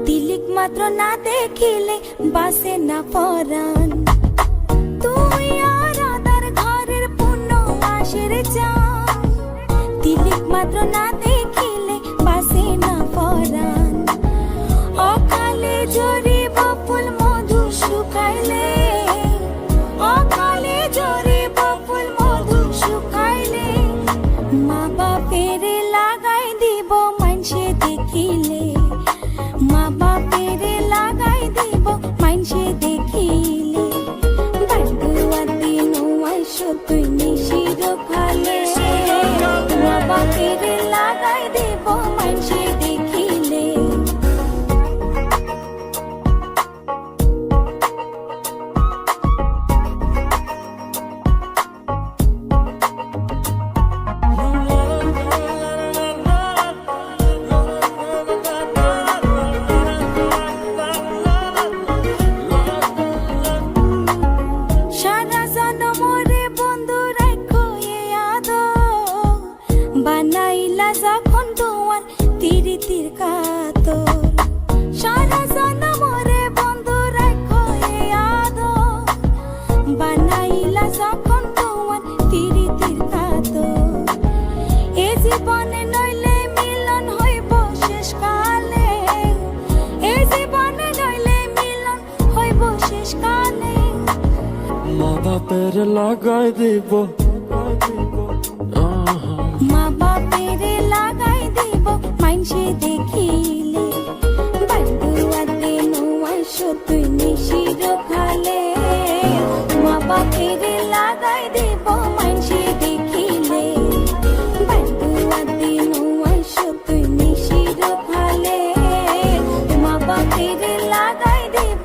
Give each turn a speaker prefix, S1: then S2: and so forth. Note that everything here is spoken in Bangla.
S1: तिलिक मात्र ना देखिले बासे ना परान तुई आराधार घरेर पूर्ण मासेर जान तिलिक मात्र ना देखिले बासे ना परान अकाले झरिब फुल मधु शुकाइले अकाले झरिब फुल मधु शुकाइले मा बापेर लागाई দিব मानसे देखिले मा बापेर लागाई দিব मानसे देखिले बांधुआ दिन आइसो तुई निशिर खाले मा बापेर लागाई দিব मानसे देखिले বানাইলা যখন তোমার তিরিতির কাতর সারা জনমরে বন্ধু রাখো এ আদর বানাইলা যখন তোমার তিরিতির কাতর এ জীবনে নইলে মিলন হইব শেষকালে এ জীবনে নইলে মিলন হইব শেষকালে
S2: মা বাপের লাগাই দিব
S1: মা বাপের লাগাই দিব মানসে দেখিলে বান্ধুয়া দিন আইসো তুই নিশির খালে মা বাপের লাগাই দিব মানসে দেখিলে বান্ধুয়া দিন আইসো তুই নিশির খালে মা বাপের লাগাই দিব